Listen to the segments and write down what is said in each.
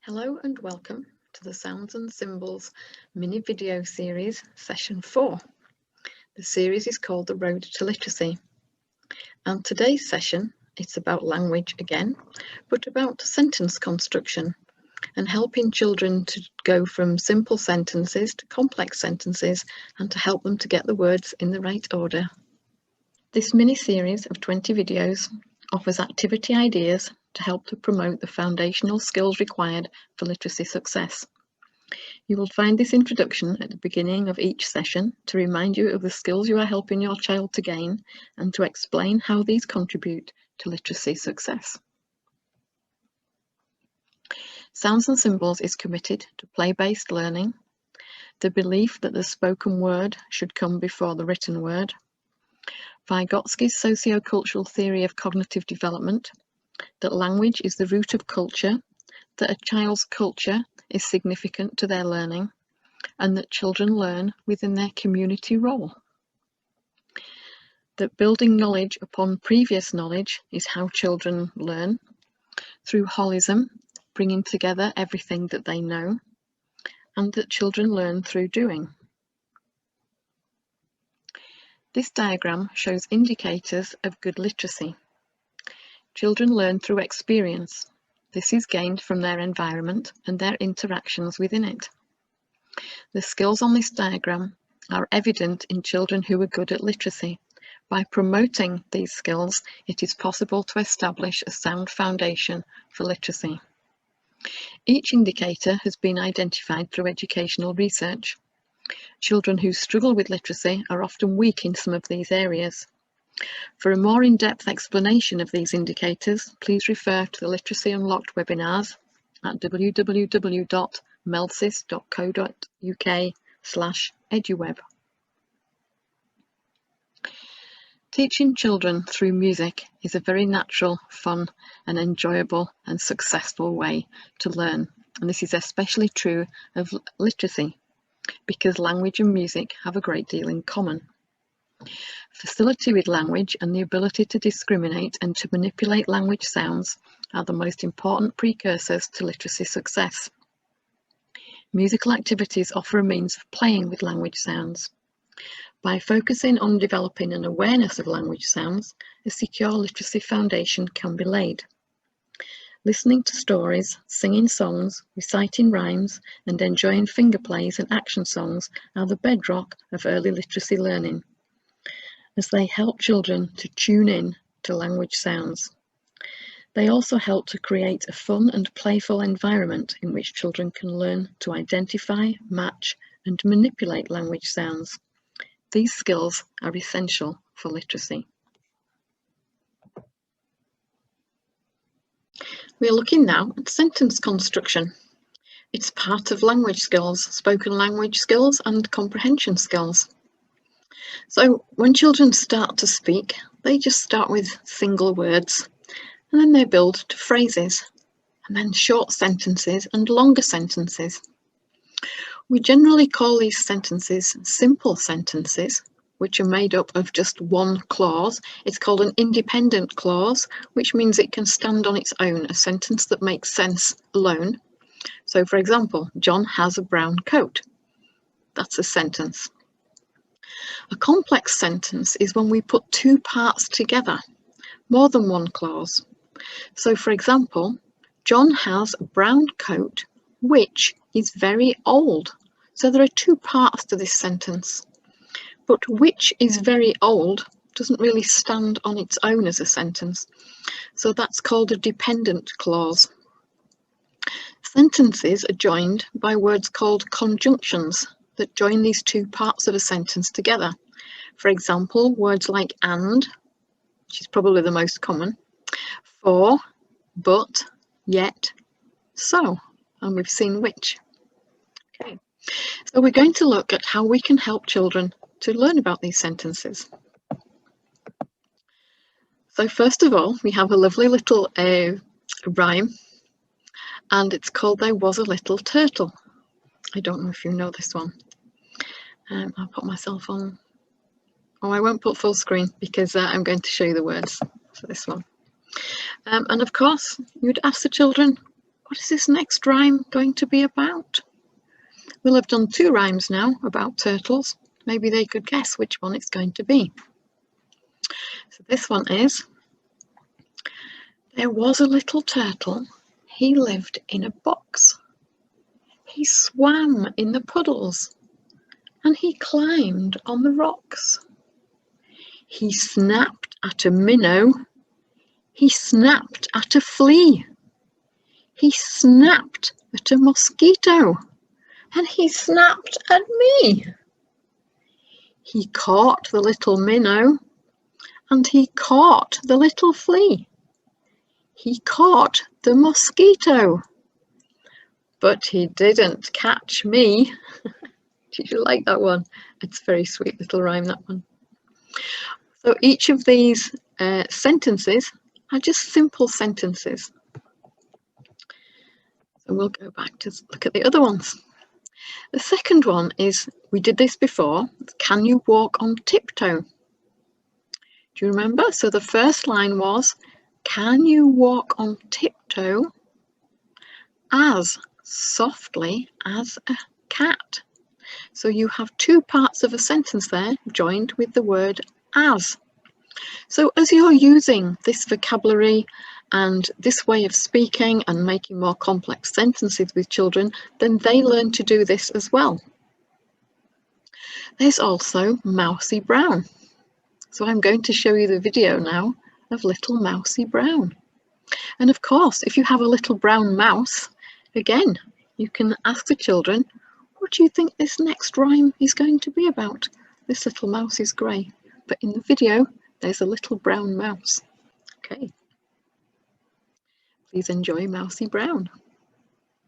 Hello and welcome to the Sounds and Symbols mini video series, session 4. The series is called The Road to Literacy. And today's session, it's about language again, but about sentence construction and helping children to go from simple sentences to complex sentences and to help them to get the words in the right order. This mini series of 20 videos offers activity ideas to help to promote the foundational skills required for literacy success. You will find this introduction at the beginning of each session to remind you of the skills you are helping your child to gain and to explain how these contribute to literacy success. Sounds and Symbols is committed to play-based learning, the belief that the spoken word should come before the written word, Vygotsky's sociocultural theory of cognitive development, that language is the root of culture, that a child's culture is significant to their learning, and that children learn within their community role. That building knowledge upon previous knowledge is how children learn, through holism, bringing together everything that they know, and that children learn through doing. This diagram shows indicators of good literacy. Children learn through experience. This is gained from their environment and their interactions within it. The skills on this diagram are evident in children who are good at literacy. By promoting these skills, it is possible to establish a sound foundation for literacy. Each indicator has been identified through educational research. Children who struggle with literacy are often weak in some of these areas. For a more in-depth explanation of these indicators, please refer to the Literacy Unlocked webinars at www.melsis.co.uk/eduweb. Teaching children through music is a very natural, fun and enjoyable and successful way to learn, and this is especially true of literacy because language and music have a great deal in common. Facility with language and the ability to discriminate and to manipulate language sounds are the most important precursors to literacy success. Musical activities offer a means of playing with language sounds. By focusing on developing an awareness of language sounds, a secure literacy foundation can be laid. Listening to stories, singing songs, reciting rhymes, and enjoying finger plays and action songs are the bedrock of early literacy learning, as they help children to tune in to language sounds. They also help to create a fun and playful environment in which children can learn to identify, match, and manipulate language sounds. These skills are essential for literacy. We are looking now at sentence construction. It's part of language skills, spoken language skills, and comprehension skills. So when children start to speak, they just start with single words, and then they build to phrases, and then short sentences and longer sentences. We generally call these sentences simple sentences, which are made up of just one clause. It's called an independent clause, which means it can stand on its own, a sentence that makes sense alone. So for example, John has a brown coat. That's a sentence. A complex sentence is when we put two parts together, more than one clause. So for example, John has a brown coat which is very old. So there are two parts to this sentence. But which is very old doesn't really stand on its own as a sentence. So that's called a dependent clause. Sentences are joined by words called conjunctions that join these two parts of a sentence together. For example, words like and, which is probably the most common, for, but, yet, so, and we've seen which. Okay, so we're going to look at how we can help children to learn about these sentences. So first of all, we have a lovely little rhyme, and it's called There Was a Little Turtle. I don't know if you know this one. I'll put myself on. Oh, I won't put full screen because I'm going to show you the words for this one. And of course, you'd ask the children, what is this next rhyme going to be about? We'll have done 2 rhymes now about turtles. Maybe they could guess which one it's going to be. So this one is, there was a little turtle, he lived in a box. He swam in the puddles and he climbed on the rocks. He snapped at a minnow, he snapped at a flea, he snapped at a mosquito, and he snapped at me. He caught the little minnow, and he caught the little flea. He caught the mosquito, but he didn't catch me. Did you like that one? It's a very sweet little rhyme, that one. So each of these sentences are just simple sentences. So we'll go back to look at the other ones. The second one is, we did this before, can you walk on tiptoe? Do you remember? So the first line was, can you walk on tiptoe as softly as a cat? So you have 2 parts of a sentence there joined with the word as. So as you're using this vocabulary and this way of speaking and making more complex sentences with children, then they learn to do this as well. There's also Mousy Brown. So I'm going to show you the video now of little Mousy Brown. And of course, if you have a little brown mouse, again, you can ask the children, what do you think this next rhyme is going to be about? This little mouse is grey, but in the video, there's a little brown mouse. Okay. Please enjoy Mousy Brown.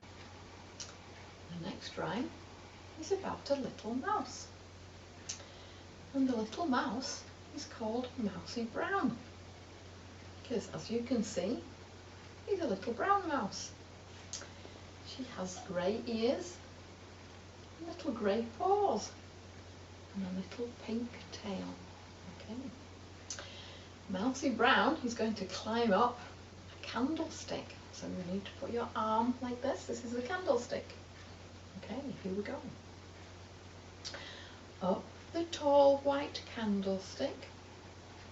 The next rhyme is about a little mouse. And the little mouse is called Mousy Brown, because as you can see, he's a little brown mouse. She has grey ears, little grey paws, and a little pink tail. Okay. Mousy Brown is going to climb up a candlestick. So you need to put your arm like this. This is the candlestick. Okay, here we go. Up the tall white candlestick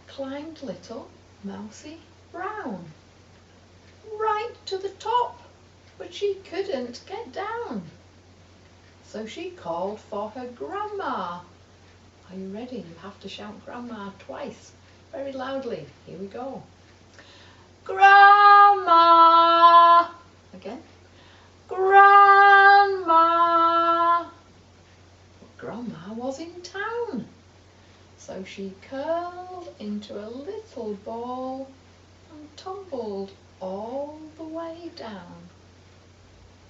climbed little Mousy Brown. Right to the top, but she couldn't get down. So she called for her grandma. Are you ready? You have to shout grandma twice, very loudly. Here we go. Grandma! Again. Grandma! But grandma was in town. So she curled into a little ball and tumbled all the way down.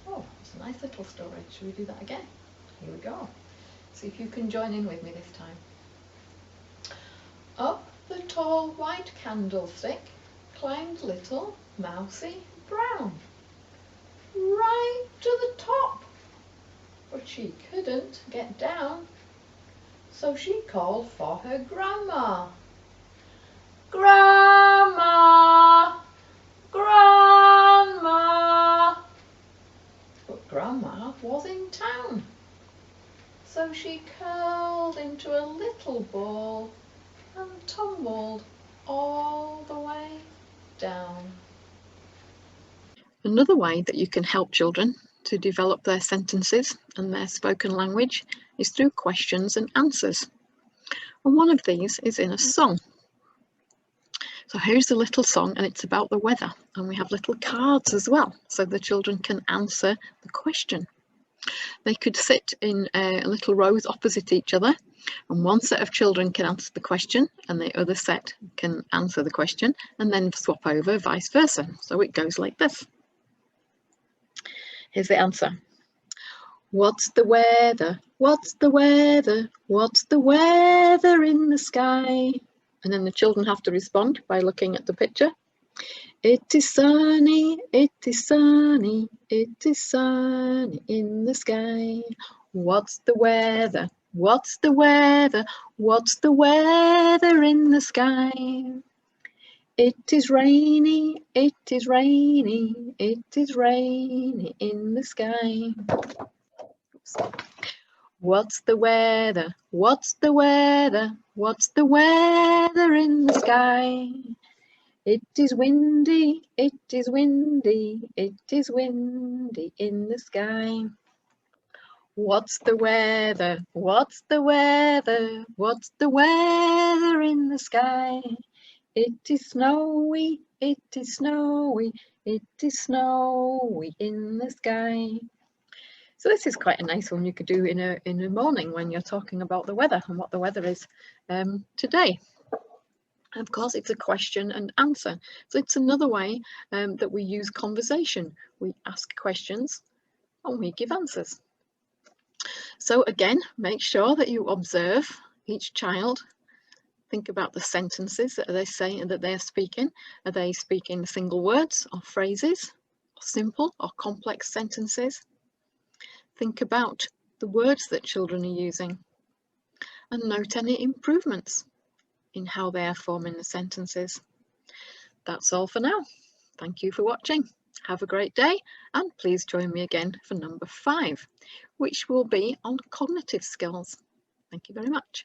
Oh, it's a nice little story. Should we do that again? Here we go. See if you can join in with me this time. Up the tall white candlestick climbed little Mousy Brown. Right to the top, but she couldn't get down. So she called for her grandma. Grandma! Grandma! But grandma was in town. So she curled into a little ball and tumbled all the way down. Another way that you can help children to develop their sentences and their spoken language is through questions and answers. And one of these is in a song. So here's the little song, and it's about the weather, and we have little cards as well, so the children can answer the question. They could sit in little rows opposite each other, and one set of children can answer the question and the other set can answer the question, and then swap over, vice versa. So it goes like this. Here's the answer. What's the weather? What's the weather? What's the weather in the sky? And then the children have to respond by looking at the picture. It is sunny, it is sunny, it is sunny in the sky. What's the weather? What's the weather? What's the weather in the sky? It is rainy, it is rainy, it is rainy in the sky. What's the weather? What's the weather? What's the weather in the sky? It is windy, it is windy, it is windy in the sky. What's the weather? What's the weather? What's the weather in the sky? It is snowy, it is snowy, it is snowy in the sky. So this is quite a nice one you could do in a morning when you're talking about the weather and what the weather is today. And of course, it's a question and answer. So it's another way that we use conversation. We ask questions and we give answers. So again, make sure that you observe each child. Think about the sentences that they say and that they're speaking. Are they speaking single words or phrases, or simple or complex sentences? Think about the words that children are using and note any improvements in how they are forming the sentences. That's all for now. Thank you for watching. Have a great day, and please join me again for number 5, which will be on cognitive skills. Thank you very much.